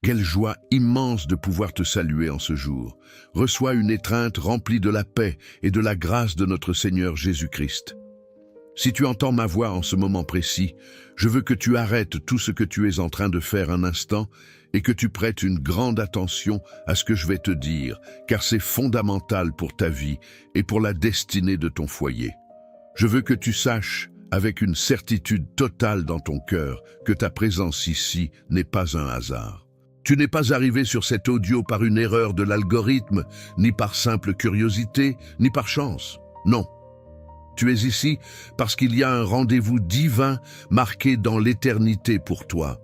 Quelle joie immense de pouvoir te saluer en ce jour. Reçois une étreinte remplie de la paix et de la grâce de notre Seigneur Jésus-Christ. Si tu entends ma voix en ce moment précis, je veux que tu arrêtes tout ce que tu es en train de faire un instant et que tu prêtes une grande attention à ce que je vais te dire, car c'est fondamental pour ta vie et pour la destinée de ton foyer. Je veux que tu saches, avec une certitude totale dans ton cœur, que ta présence ici n'est pas un hasard. Tu n'es pas arrivé sur cet audio par une erreur de l'algorithme, ni par simple curiosité, ni par chance. Non. Tu es ici parce qu'il y a un rendez-vous divin marqué dans l'éternité pour toi.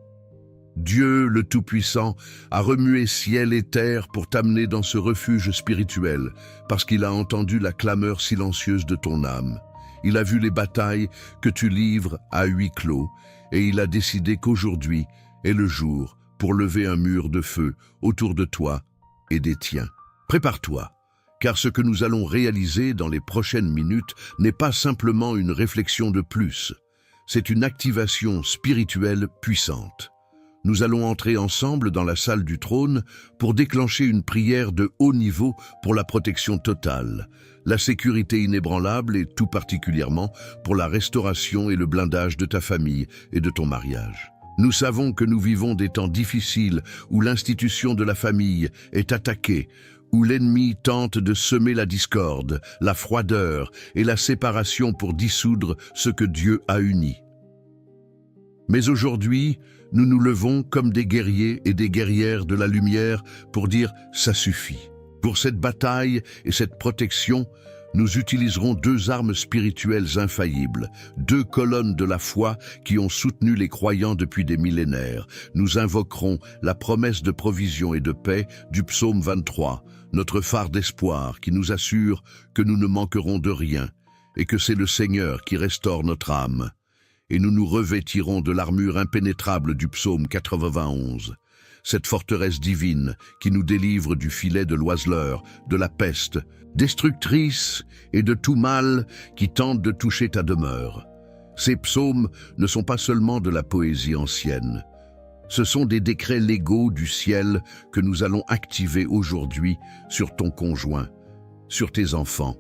Dieu, le Tout-Puissant, a remué ciel et terre pour t'amener dans ce refuge spirituel, parce qu'il a entendu la clameur silencieuse de ton âme. Il a vu les batailles que tu livres à huis clos, et il a décidé qu'aujourd'hui est le jour pour lever un mur de feu autour de toi et des tiens. Prépare-toi, car ce que nous allons réaliser dans les prochaines minutes n'est pas simplement une réflexion de plus, c'est une activation spirituelle puissante. Nous allons entrer ensemble dans la salle du trône pour déclencher une prière de haut niveau pour la protection totale, la sécurité inébranlable et tout particulièrement pour la restauration et le blindage de ta famille et de ton mariage. Nous savons que nous vivons des temps difficiles où l'institution de la famille est attaquée, où l'ennemi tente de semer la discorde, la froideur et la séparation pour dissoudre ce que Dieu a uni. Mais aujourd'hui, nous nous levons comme des guerriers et des guerrières de la lumière pour dire « ça suffit ». Pour cette bataille et cette protection, nous utiliserons deux armes spirituelles infaillibles, deux colonnes de la foi qui ont soutenu les croyants depuis des millénaires. Nous invoquerons la promesse de provision et de paix du psaume 23, notre phare d'espoir qui nous assure que nous ne manquerons de rien et que c'est le Seigneur qui restaure notre âme. Et nous nous revêtirons de l'armure impénétrable du psaume 91. Cette forteresse divine qui nous délivre du filet de l'oiseleur, de la peste, destructrice et de tout mal qui tente de toucher ta demeure. Ces psaumes ne sont pas seulement de la poésie ancienne. Ce sont des décrets légaux du ciel que nous allons activer aujourd'hui sur ton conjoint, sur tes enfants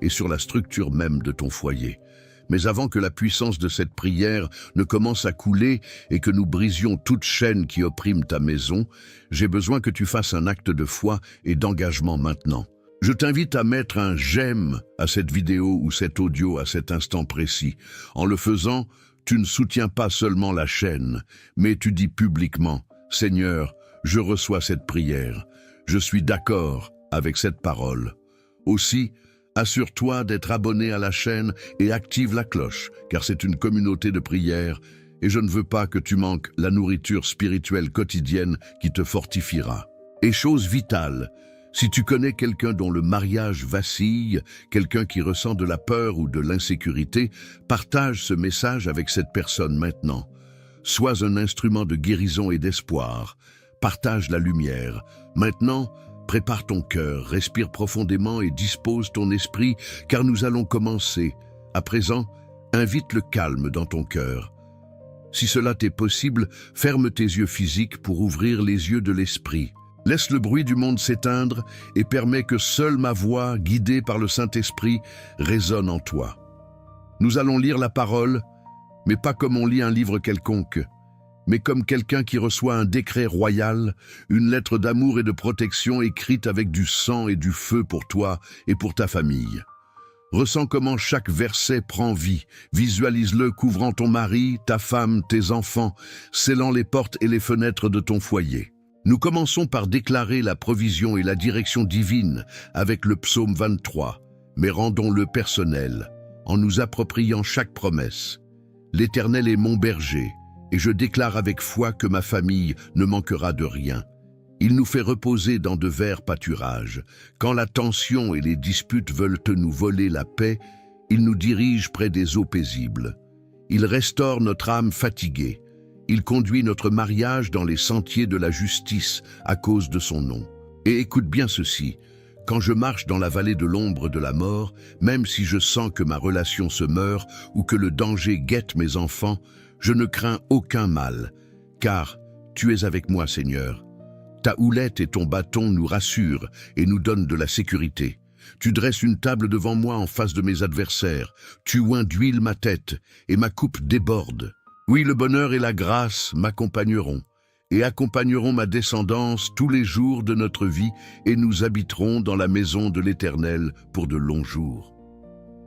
et sur la structure même de ton foyer. Mais avant que la puissance de cette prière ne commence à couler et que nous brisions toute chaîne qui opprime ta maison, j'ai besoin que tu fasses un acte de foi et d'engagement maintenant. Je t'invite à mettre un « j'aime » à cette vidéo ou cet audio à cet instant précis. En le faisant, tu ne soutiens pas seulement la chaîne, mais tu dis publiquement « Seigneur, je reçois cette prière. Je suis d'accord avec cette parole. » Aussi, assure-toi d'être abonné à la chaîne et active la cloche, car c'est une communauté de prière et je ne veux pas que tu manques la nourriture spirituelle quotidienne qui te fortifiera. Et chose vitale, si tu connais quelqu'un dont le mariage vacille, quelqu'un qui ressent de la peur ou de l'insécurité, partage ce message avec cette personne maintenant. Sois un instrument de guérison et d'espoir. Partage la lumière. Maintenant, prépare ton cœur, respire profondément et dispose ton esprit, car nous allons commencer. À présent, invite le calme dans ton cœur. Si cela t'est possible, ferme tes yeux physiques pour ouvrir les yeux de l'esprit. Laisse le bruit du monde s'éteindre et permets que seule ma voix, guidée par le Saint-Esprit, résonne en toi. Nous allons lire la parole, mais pas comme on lit un livre quelconque, mais comme quelqu'un qui reçoit un décret royal, une lettre d'amour et de protection écrite avec du sang et du feu pour toi et pour ta famille. Ressens comment chaque verset prend vie, visualise-le couvrant ton mari, ta femme, tes enfants, scellant les portes et les fenêtres de ton foyer. Nous commençons par déclarer la provision et la direction divine avec le psaume 23, mais rendons-le personnel, en nous appropriant chaque promesse. L'Éternel est mon berger, et je déclare avec foi que ma famille ne manquera de rien. Il nous fait reposer dans de verts pâturages. Quand la tension et les disputes veulent nous voler la paix, il nous dirige près des eaux paisibles. Il restaure notre âme fatiguée. Il conduit notre mariage dans les sentiers de la justice à cause de son nom. Et écoute bien ceci, quand je marche dans la vallée de l'ombre de la mort, même si je sens que ma relation se meurt ou que le danger guette mes enfants, je ne crains aucun mal, car tu es avec moi, Seigneur. Ta houlette et ton bâton nous rassurent et nous donnent de la sécurité. Tu dresses une table devant moi en face de mes adversaires. Tu oins d'huile ma tête et ma coupe déborde. Oui, le bonheur et la grâce m'accompagneront et accompagneront ma descendance tous les jours de notre vie et nous habiterons dans la maison de l'Éternel pour de longs jours.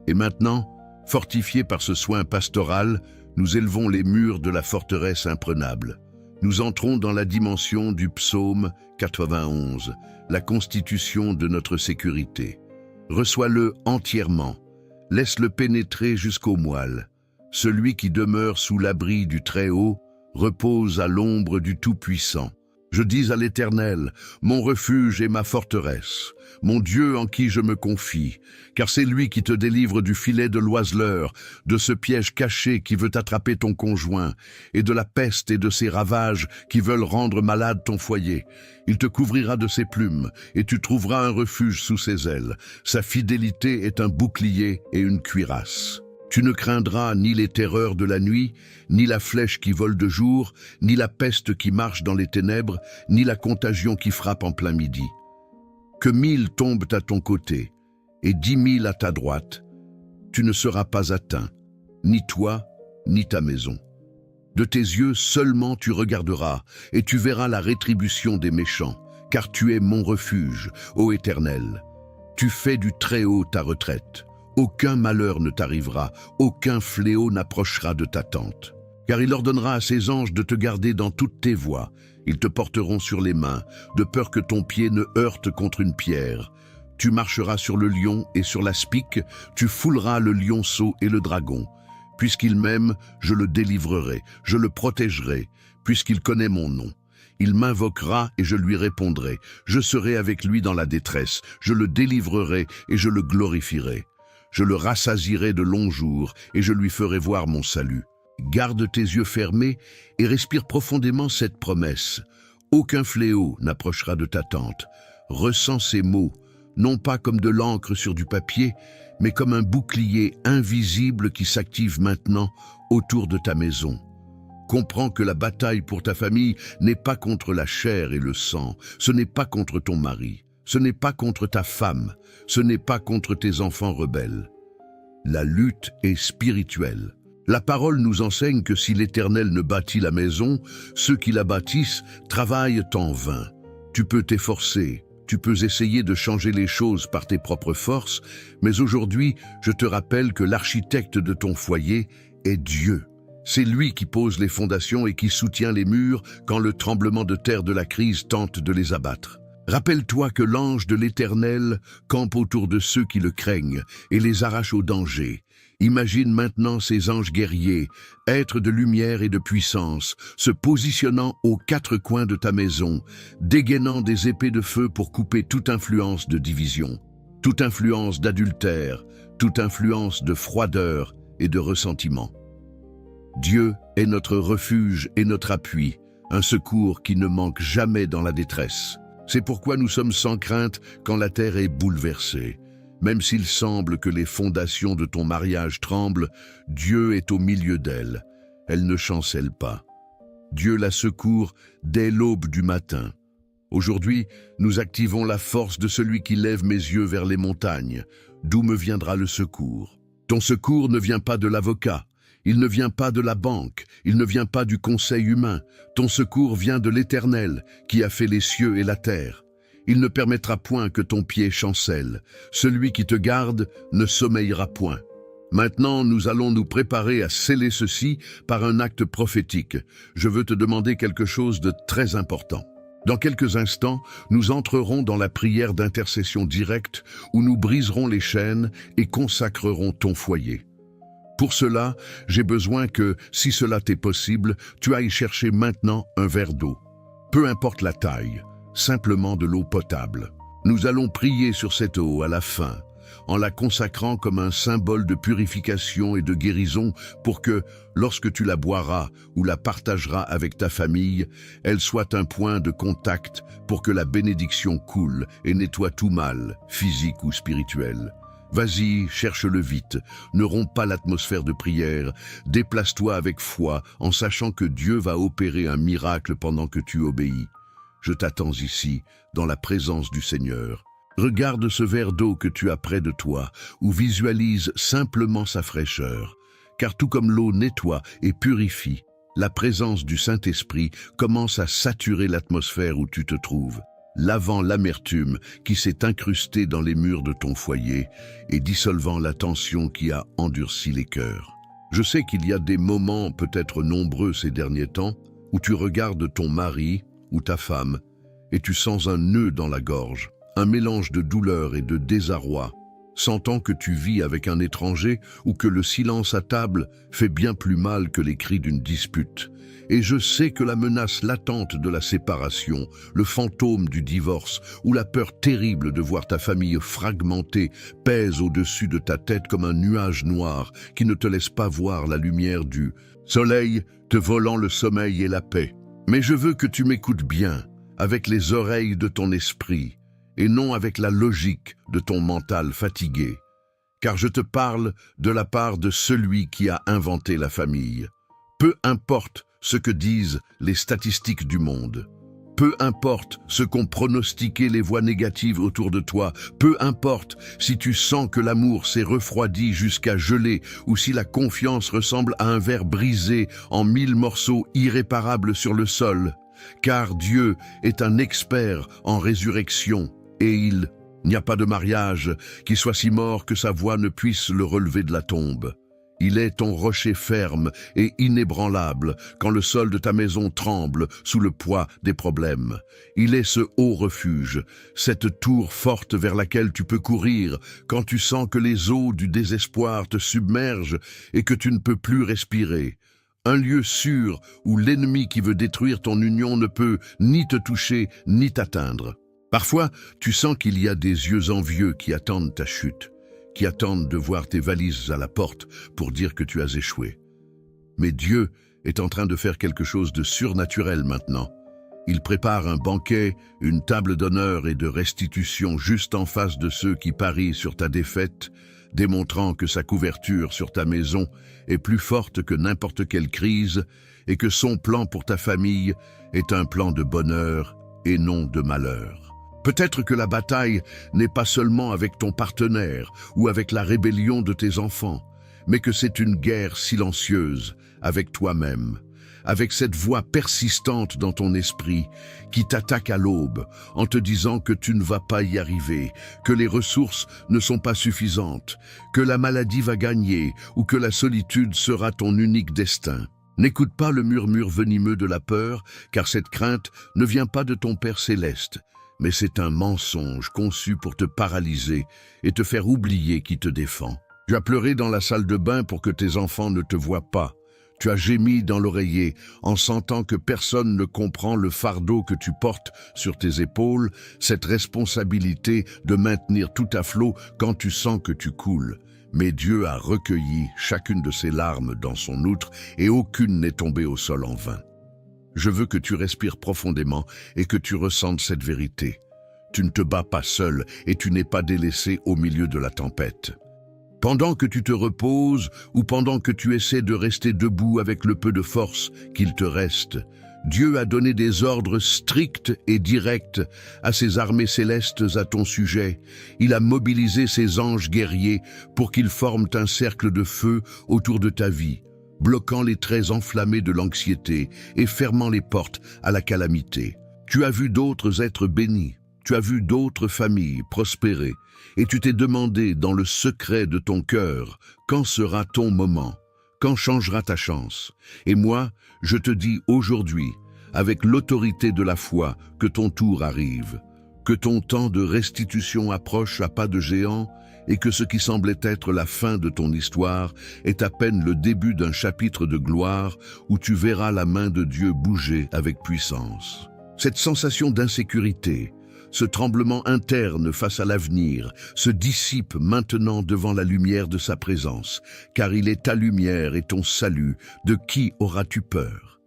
Et maintenant, fortifiés par ce soin pastoral, nous élevons les murs de la forteresse imprenable. Nous entrons dans la dimension du psaume 91, la constitution de notre sécurité. Reçois-le entièrement, laisse-le pénétrer jusqu'aux moelles. Celui qui demeure sous l'abri du Très-Haut repose à l'ombre du Tout-Puissant. Je dis à l'Éternel, mon refuge et ma forteresse, mon Dieu en qui je me confie, car c'est lui qui te délivre du filet de l'oiseleur, de ce piège caché qui veut attraper ton conjoint, et de la peste et de ses ravages qui veulent rendre malade ton foyer. Il te couvrira de ses plumes, et tu trouveras un refuge sous ses ailes. Sa fidélité est un bouclier et une cuirasse. Tu ne craindras ni les terreurs de la nuit, ni la flèche qui vole de jour, ni la peste qui marche dans les ténèbres, ni la contagion qui frappe en plein midi. Que 1000 tombent à ton côté, et 10 000 à ta droite, tu ne seras pas atteint, ni toi, ni ta maison. De tes yeux seulement tu regarderas, et tu verras la rétribution des méchants, car tu es mon refuge, ô Éternel. Tu fais du Très-Haut ta retraite. Aucun malheur ne t'arrivera, aucun fléau n'approchera de ta tente. Car il ordonnera à ses anges de te garder dans toutes tes voies. Ils te porteront sur les mains, de peur que ton pied ne heurte contre une pierre. Tu marcheras sur le lion et sur l'aspic, tu fouleras le lionceau et le dragon. Puisqu'il m'aime, je le délivrerai, je le protégerai, puisqu'il connaît mon nom. Il m'invoquera et je lui répondrai. Je serai avec lui dans la détresse, je le délivrerai et je le glorifierai. Je le rassasierai de longs jours et je lui ferai voir mon salut. Garde tes yeux fermés et respire profondément cette promesse. Aucun fléau n'approchera de ta tente. Ressens ces mots, non pas comme de l'encre sur du papier, mais comme un bouclier invisible qui s'active maintenant autour de ta maison. Comprends que la bataille pour ta famille n'est pas contre la chair et le sang, ce n'est pas contre ton mari. Ce n'est pas contre ta femme, ce n'est pas contre tes enfants rebelles. La lutte est spirituelle. La parole nous enseigne que si l'Éternel ne bâtit la maison, ceux qui la bâtissent travaillent en vain. Tu peux t'efforcer, tu peux essayer de changer les choses par tes propres forces, mais aujourd'hui, je te rappelle que l'architecte de ton foyer est Dieu. C'est lui qui pose les fondations et qui soutient les murs quand le tremblement de terre de la crise tente de les abattre. Rappelle-toi que l'ange de l'Éternel campe autour de ceux qui le craignent et les arrache au danger. Imagine maintenant ces anges guerriers, êtres de lumière et de puissance, se positionnant aux 4 coins de ta maison, dégainant des épées de feu pour couper toute influence de division, toute influence d'adultère, toute influence de froideur et de ressentiment. Dieu est notre refuge et notre appui, un secours qui ne manque jamais dans la détresse. C'est pourquoi nous sommes sans crainte quand la terre est bouleversée. Même s'il semble que les fondations de ton mariage tremblent, Dieu est au milieu d'elle. Elle ne chancelle pas. Dieu la secourt dès l'aube du matin. Aujourd'hui, nous activons la force de celui qui lève mes yeux vers les montagnes. D'où me viendra le secours? Ton secours ne vient pas de l'avocat. Il ne vient pas de la banque, il ne vient pas du conseil humain. Ton secours vient de l'Éternel, qui a fait les cieux et la terre. Il ne permettra point que ton pied chancelle. Celui qui te garde ne sommeillera point. Maintenant, nous allons nous préparer à sceller ceci par un acte prophétique. Je veux te demander quelque chose de très important. Dans quelques instants, nous entrerons dans la prière d'intercession directe où nous briserons les chaînes et consacrerons ton foyer. Pour cela, j'ai besoin que, si cela t'est possible, tu ailles chercher maintenant un verre d'eau. Peu importe la taille, simplement de l'eau potable. Nous allons prier sur cette eau à la fin, en la consacrant comme un symbole de purification et de guérison pour que, lorsque tu la boiras ou la partageras avec ta famille, elle soit un point de contact pour que la bénédiction coule et nettoie tout mal, physique ou spirituel. Vas-y, cherche-le vite, ne romps pas l'atmosphère de prière, déplace-toi avec foi en sachant que Dieu va opérer un miracle pendant que tu obéis. Je t'attends ici, dans la présence du Seigneur. Regarde ce verre d'eau que tu as près de toi, ou visualise simplement sa fraîcheur. Car tout comme l'eau nettoie et purifie, la présence du Saint-Esprit commence à saturer l'atmosphère où tu te trouves, lavant l'amertume qui s'est incrustée dans les murs de ton foyer et dissolvant la tension qui a endurci les cœurs. Je sais qu'il y a des moments, peut-être nombreux ces derniers temps, où tu regardes ton mari ou ta femme et tu sens un nœud dans la gorge, un mélange de douleur et de désarroi, sentant que tu vis avec un étranger ou que le silence à table fait bien plus mal que les cris d'une dispute. Et je sais que la menace latente de la séparation, le fantôme du divorce ou la peur terrible de voir ta famille fragmentée pèse au-dessus de ta tête comme un nuage noir qui ne te laisse pas voir la lumière du soleil te volant le sommeil et la paix. Mais je veux que tu m'écoutes bien, avec les oreilles de ton esprit, et non avec la logique de ton mental fatigué. Car je te parle de la part de celui qui a inventé la famille. Peu importe ce que disent les statistiques du monde. Peu importe ce qu'ont pronostiqué les voix négatives autour de toi. Peu importe si tu sens que l'amour s'est refroidi jusqu'à geler ou si la confiance ressemble à un verre brisé en 1000 morceaux irréparables sur le sol. Car Dieu est un expert en résurrection et il n'y a pas de mariage qui soit si mort que sa voix ne puisse le relever de la tombe. Il est ton rocher ferme et inébranlable quand le sol de ta maison tremble sous le poids des problèmes. Il est ce haut refuge, cette tour forte vers laquelle tu peux courir quand tu sens que les eaux du désespoir te submergent et que tu ne peux plus respirer. Un lieu sûr où l'ennemi qui veut détruire ton union ne peut ni te toucher ni t'atteindre. Parfois, tu sens qu'il y a des yeux envieux qui attendent ta chute, qui attendent de voir tes valises à la porte pour dire que tu as échoué. Mais Dieu est en train de faire quelque chose de surnaturel maintenant. Il prépare un banquet, une table d'honneur et de restitution juste en face de ceux qui parient sur ta défaite, démontrant que sa couverture sur ta maison est plus forte que n'importe quelle crise et que son plan pour ta famille est un plan de bonheur et non de malheur. Peut-être que la bataille n'est pas seulement avec ton partenaire ou avec la rébellion de tes enfants, mais que c'est une guerre silencieuse avec toi-même, avec cette voix persistante dans ton esprit qui t'attaque à l'aube en te disant que tu ne vas pas y arriver, que les ressources ne sont pas suffisantes, que la maladie va gagner ou que la solitude sera ton unique destin. N'écoute pas le murmure venimeux de la peur, car cette crainte ne vient pas de ton Père céleste, mais c'est un mensonge conçu pour te paralyser et te faire oublier qui te défend. Tu as pleuré dans la salle de bain pour que tes enfants ne te voient pas. Tu as gémi dans l'oreiller en sentant que personne ne comprend le fardeau que tu portes sur tes épaules, cette responsabilité de maintenir tout à flot quand tu sens que tu coules. Mais Dieu a recueilli chacune de ces larmes dans son outre et aucune n'est tombée au sol en vain. Je veux que tu respires profondément et que tu ressentes cette vérité. Tu ne te bats pas seul et tu n'es pas délaissé au milieu de la tempête. Pendant que tu te reposes ou pendant que tu essaies de rester debout avec le peu de force qu'il te reste, Dieu a donné des ordres stricts et directs à ses armées célestes à ton sujet. Il a mobilisé ses anges guerriers pour qu'ils forment un cercle de feu autour de ta vie, bloquant les traits enflammés de l'anxiété et fermant les portes à la calamité. Tu as vu d'autres êtres bénis, tu as vu d'autres familles prospérer, et tu t'es demandé dans le secret de ton cœur, quand sera ton moment, quand changera ta chance. Et moi, je te dis aujourd'hui, avec l'autorité de la foi, que ton tour arrive, que ton temps de restitution approche à pas de géant, et que ce qui semblait être la fin de ton histoire est à peine le début d'un chapitre de gloire où tu verras la main de Dieu bouger avec puissance. Cette sensation d'insécurité, ce tremblement interne face à l'avenir, se dissipe maintenant devant la lumière de sa présence, car il est ta lumière et ton salut. De qui auras-tu peur?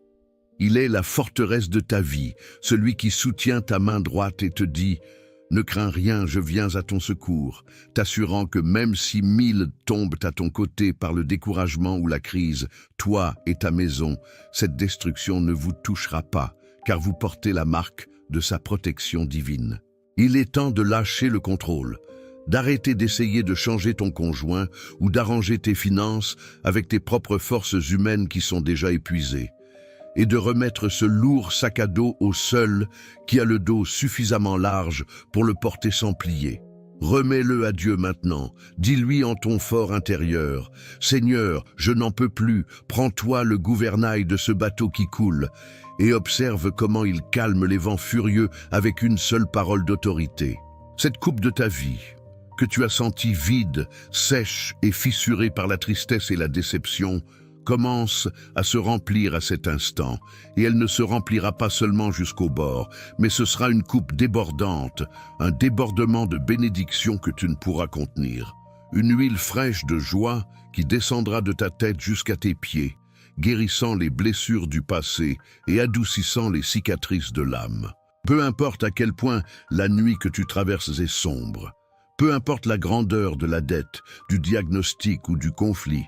Il est la forteresse de ta vie, celui qui soutient ta main droite et te dit « Ne crains rien, je viens à ton secours », t'assurant que même si 1000 tombent à ton côté par le découragement ou la crise, toi et ta maison, cette destruction ne vous touchera pas, car vous portez la marque de sa protection divine. Il est temps de lâcher le contrôle, d'arrêter d'essayer de changer ton conjoint ou d'arranger tes finances avec tes propres forces humaines qui sont déjà épuisées, et de remettre ce lourd sac à dos au seul qui a le dos suffisamment large pour le porter sans plier. Remets-le à Dieu maintenant, dis-lui en ton fort intérieur, « Seigneur, je n'en peux plus, prends-toi le gouvernail de ce bateau qui coule » et observe comment il calme les vents furieux avec une seule parole d'autorité. Cette coupe de ta vie, que tu as sentie vide, sèche et fissurée par la tristesse et la déception, commence à se remplir à cet instant, et elle ne se remplira pas seulement jusqu'au bord, mais ce sera une coupe débordante, un débordement de bénédiction que tu ne pourras contenir. Une huile fraîche de joie qui descendra de ta tête jusqu'à tes pieds, guérissant les blessures du passé et adoucissant les cicatrices de l'âme. Peu importe à quel point la nuit que tu traverses est sombre, peu importe la grandeur de la dette, du diagnostic ou du conflit,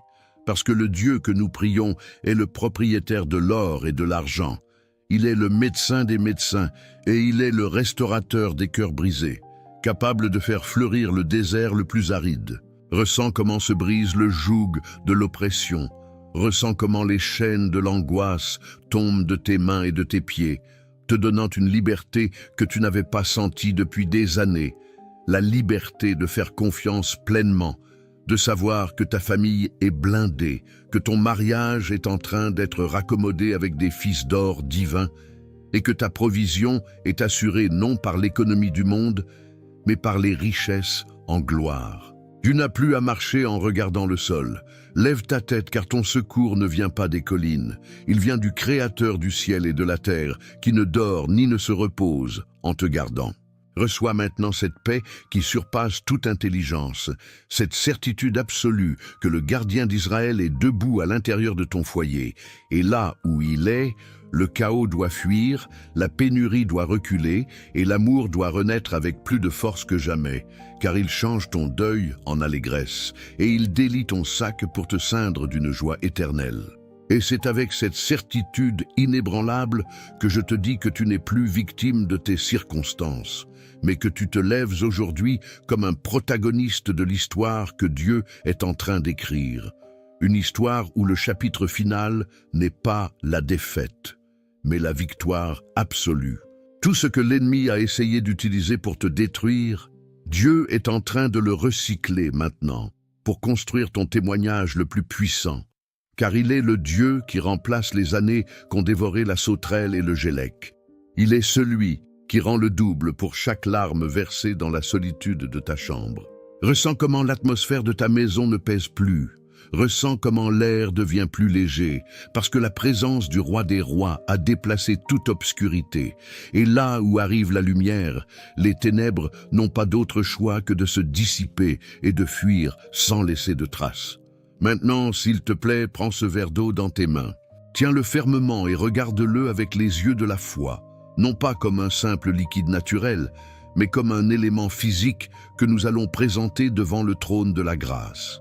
parce que le Dieu que nous prions est le propriétaire de l'or et de l'argent. Il est le médecin des médecins et il est le restaurateur des cœurs brisés, capable de faire fleurir le désert le plus aride. Ressens comment se brise le joug de l'oppression. Ressens comment les chaînes de l'angoisse tombent de tes mains et de tes pieds, te donnant une liberté que tu n'avais pas sentie depuis des années. La liberté de faire confiance pleinement, de savoir que ta famille est blindée, que ton mariage est en train d'être raccommodé avec des fils d'or divins, et que ta provision est assurée non par l'économie du monde, mais par les richesses en gloire. Tu n'as plus à marcher en regardant le sol. Lève ta tête car ton secours ne vient pas des collines. Il vient du Créateur du ciel et de la terre, qui ne dort ni ne se repose en te gardant. Reçois maintenant cette paix qui surpasse toute intelligence, cette certitude absolue que le gardien d'Israël est debout à l'intérieur de ton foyer. Et là où il est, le chaos doit fuir, la pénurie doit reculer et l'amour doit renaître avec plus de force que jamais, car il change ton deuil en allégresse et il délie ton sac pour te ceindre d'une joie éternelle. Et c'est avec cette certitude inébranlable que je te dis que tu n'es plus victime de tes circonstances, mais que tu te lèves aujourd'hui comme un protagoniste de l'histoire que Dieu est en train d'écrire. Une histoire où le chapitre final n'est pas la défaite, mais la victoire absolue. Tout ce que l'ennemi a essayé d'utiliser pour te détruire, Dieu est en train de le recycler maintenant, pour construire ton témoignage le plus puissant. Car il est le Dieu qui remplace les années qu'ont dévoré la sauterelle et le gélec. Il est celui qui rend le double pour chaque larme versée dans la solitude de ta chambre. Ressens comment l'atmosphère de ta maison ne pèse plus. Ressens comment l'air devient plus léger, parce que la présence du roi des rois a déplacé toute obscurité. Et là où arrive la lumière, les ténèbres n'ont pas d'autre choix que de se dissiper et de fuir sans laisser de traces. Maintenant, s'il te plaît, prends ce verre d'eau dans tes mains. Tiens-le fermement et regarde-le avec les yeux de la foi, non pas comme un simple liquide naturel, mais comme un élément physique que nous allons présenter devant le trône de la grâce.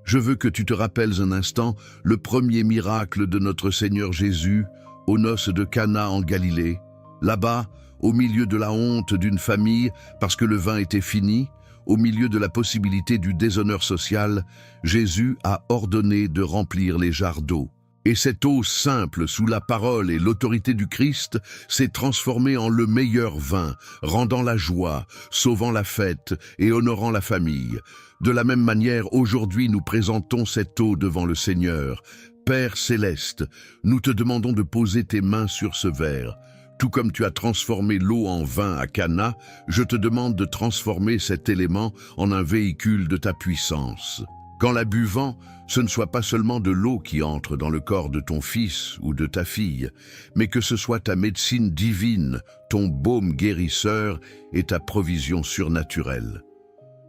Je veux que tu te rappelles un instant le premier miracle de notre Seigneur Jésus aux noces de Cana en Galilée. Là-bas, au milieu de la honte d'une famille parce que le vin était fini, au milieu de la possibilité du déshonneur social, Jésus a ordonné de remplir les jarres d'eau. Et cette eau simple, sous la parole et l'autorité du Christ, s'est transformée en le meilleur vin, rendant la joie, sauvant la fête et honorant la famille. De la même manière, aujourd'hui, nous présentons cette eau devant le Seigneur. Père céleste, nous te demandons de poser tes mains sur ce verre. Tout comme tu as transformé l'eau en vin à Cana, je te demande de transformer cet élément en un véhicule de ta puissance. Qu'en la buvant, ce ne soit pas seulement de l'eau qui entre dans le corps de ton fils ou de ta fille, mais que ce soit ta médecine divine, ton baume guérisseur et ta provision surnaturelle.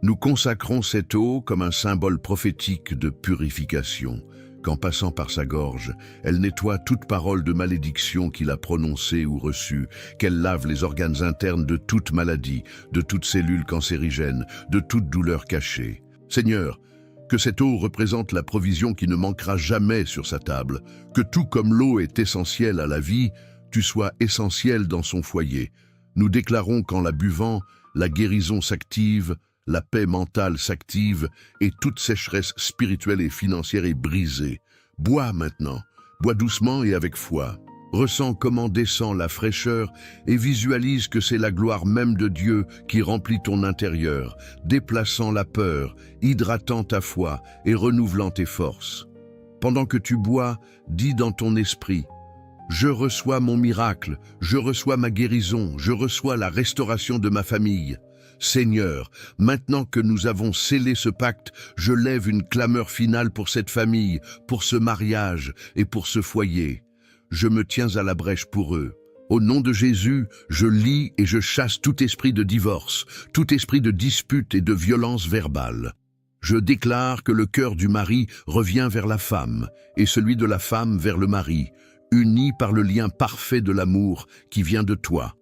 Nous consacrons cette eau comme un symbole prophétique de purification, qu'en passant par sa gorge, elle nettoie toute parole de malédiction qu'il a prononcée ou reçue, qu'elle lave les organes internes de toute maladie, de toute cellule cancérigène, de toute douleur cachée. Seigneur, que cette eau représente la provision qui ne manquera jamais sur sa table, que tout comme l'eau est essentielle à la vie, tu sois essentiel dans son foyer, Nous déclarons qu'en la buvant, la guérison s'active, la paix mentale s'active et toute sécheresse spirituelle et financière est brisée. Bois maintenant, bois doucement et avec foi. Ressens comment descend la fraîcheur et visualise que c'est la gloire même de Dieu qui remplit ton intérieur, déplaçant la peur, hydratant ta foi et renouvelant tes forces. Pendant que tu bois, dis dans ton esprit: je reçois mon miracle, je reçois ma guérison, je reçois la restauration de ma famille. Seigneur, maintenant que nous avons scellé ce pacte, je lève une clameur finale pour cette famille, pour ce mariage et pour ce foyer. Je me tiens à la brèche pour eux. Au nom de Jésus, je lie et je chasse tout esprit de divorce, tout esprit de dispute et de violence verbale. Je déclare que le cœur du mari revient vers la femme et celui de la femme vers le mari, unis par le lien parfait de l'amour qui vient de toi.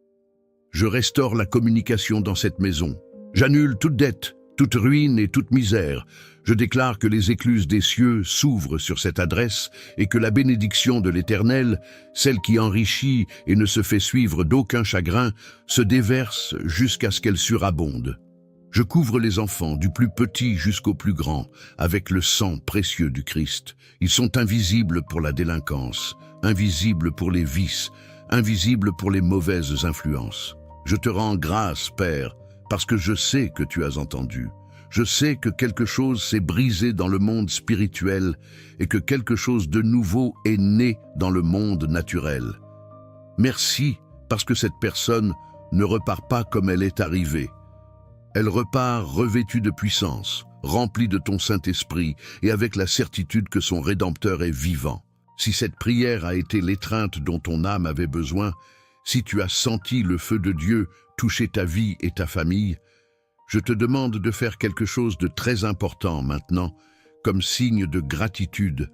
Je restaure la communication dans cette maison. J'annule toute dette, toute ruine et toute misère. Je déclare que les écluses des cieux s'ouvrent sur cette adresse et que la bénédiction de l'Éternel, celle qui enrichit et ne se fait suivre d'aucun chagrin, se déverse jusqu'à ce qu'elle surabonde. Je couvre les enfants, du plus petit jusqu'au plus grand, avec le sang précieux du Christ. Ils sont invisibles pour la délinquance, invisibles pour les vices, invisibles pour les mauvaises influences. Je te rends grâce, Père, parce que je sais que tu as entendu. Je sais que quelque chose s'est brisé dans le monde spirituel et que quelque chose de nouveau est né dans le monde naturel. Merci parce que cette personne ne repart pas comme elle est arrivée. Elle repart revêtue de puissance, remplie de ton Saint-Esprit et avec la certitude que son Rédempteur est vivant. Si cette prière a été l'étreinte dont ton âme avait besoin, si tu as senti le feu de Dieu toucher ta vie et ta famille, je te demande de faire quelque chose de très important maintenant, comme signe de gratitude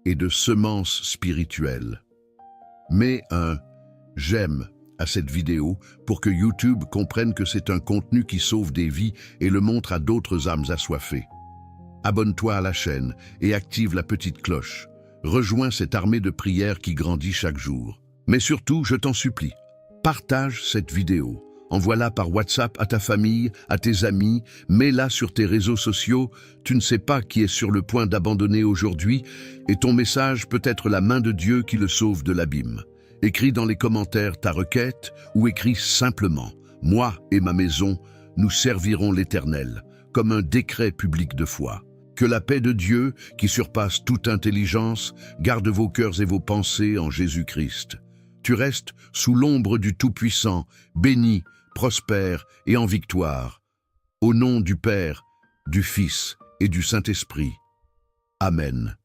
et de semence spirituelle. Mets un « j'aime » à cette vidéo pour que YouTube comprenne que c'est un contenu qui sauve des vies et le montre à d'autres âmes assoiffées. Abonne-toi à la chaîne et active la petite cloche. Rejoins cette armée de prières qui grandit chaque jour. Mais surtout, je t'en supplie, partage cette vidéo. Envoie-la par WhatsApp à ta famille, à tes amis, mets-la sur tes réseaux sociaux. Tu ne sais pas qui est sur le point d'abandonner aujourd'hui et ton message peut être la main de Dieu qui le sauve de l'abîme. Écris dans les commentaires ta requête ou écris simplement « Moi et ma maison, nous servirons l'Éternel » comme un décret public de foi. Que la paix de Dieu, qui surpasse toute intelligence, garde vos cœurs et vos pensées en Jésus-Christ. Tu restes sous l'ombre du Tout-Puissant, béni, prospère et en victoire. Au nom du Père, du Fils et du Saint-Esprit. Amen.